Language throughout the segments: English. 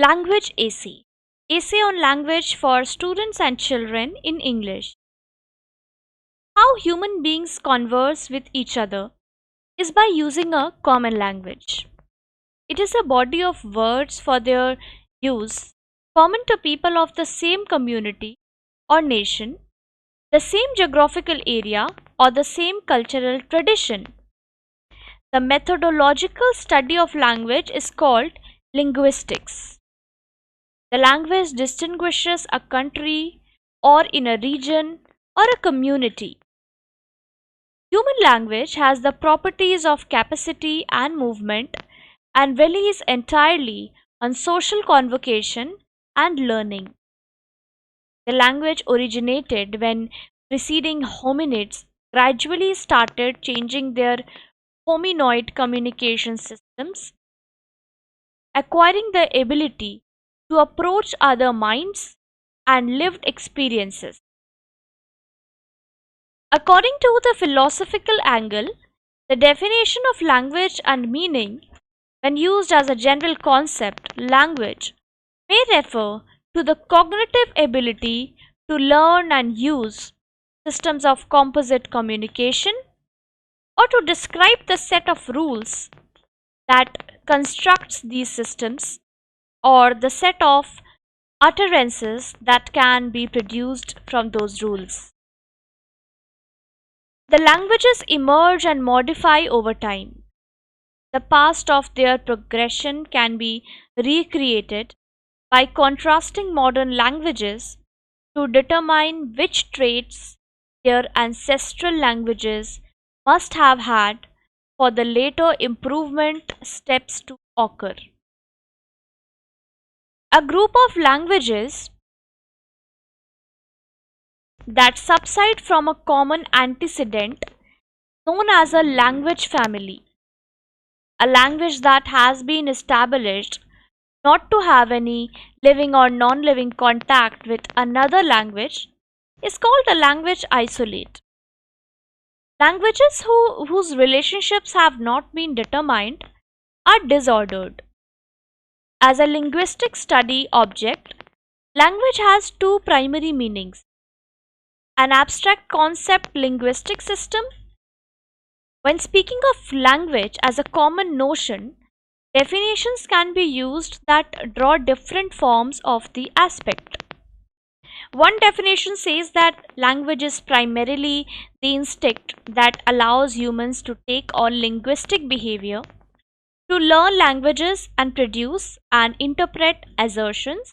Language AC. Essay on language for students and children in English. How human beings converse with each other is by using a common language. It is a body of words for their use common to people of the same community or nation, the same geographical area, or the same cultural tradition. The methodological study of language is called linguistics. The language distinguishes a country or in a region or a community. Human language has the properties of capacity and movement and relies entirely on social convocation and learning. The language originated when preceding hominids gradually started changing their hominoid communication systems, acquiring the ability to approach other minds and lived experiences. According to the philosophical angle, the definition of language and meaning, when used as a general concept, language may refer to the cognitive ability to learn and use systems of composite communication, or to describe the set of rules that constructs these systems, or the set of utterances that can be produced from those rules. The languages emerge and modify over time. The past of their progression can be recreated by contrasting modern languages to determine which traits their ancestral languages must have had for the later improvement steps to occur. A group of languages that subside from a common antecedent known as a language family. A language that has been established not to have any living or non living contact with another language is called a language isolate. Languages whose relationships have not been determined are disordered. As a linguistic study object, language has two primary meanings: an abstract concept linguistic system. When speaking of language as a common notion, definitions can be used that draw different forms of the aspect. One definition says that language is primarily the instinct that allows humans to take on linguistic behavior, to learn languages and produce and interpret assertions.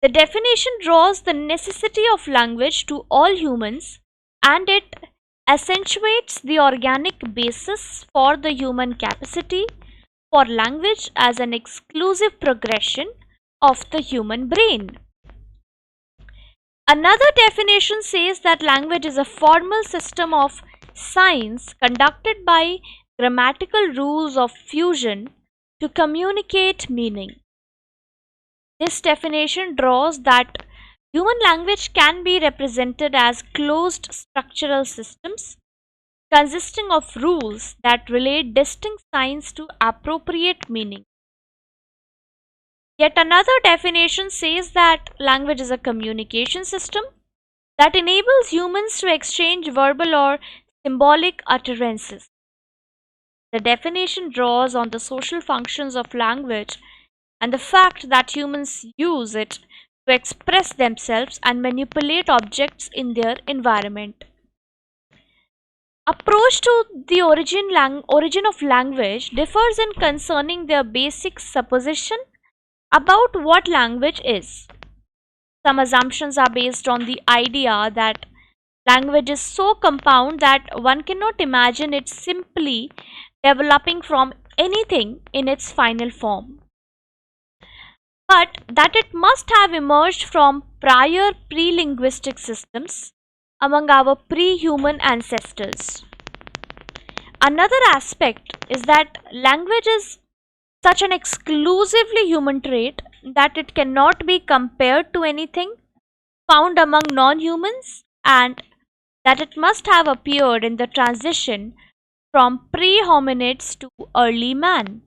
The definition draws the necessity of language to all humans, and it accentuates the organic basis for the human capacity for language as an exclusive progression of the human brain. Another definition says that language is a formal system of signs conducted by grammatical rules of fusion to communicate meaning. This definition draws that human language can be represented as closed structural systems consisting of rules that relate distinct signs to appropriate meaning. Yet another definition says that language is a communication system that enables humans to exchange verbal or symbolic utterances. The definition draws on the social functions of language and the fact that humans use it to express themselves and manipulate objects in their environment. Approach to the origin of language differs in concerning their basic supposition about what language is. Some assumptions are based on the idea that language is so compound that one cannot imagine it simply developing from anything in its final form, but that it must have emerged from prior pre-linguistic systems among our pre-human ancestors. Another aspect is that language is such an exclusively human trait that it cannot be compared to anything found among non-humans, and that it must have appeared in the transition from pre-hominids to early man.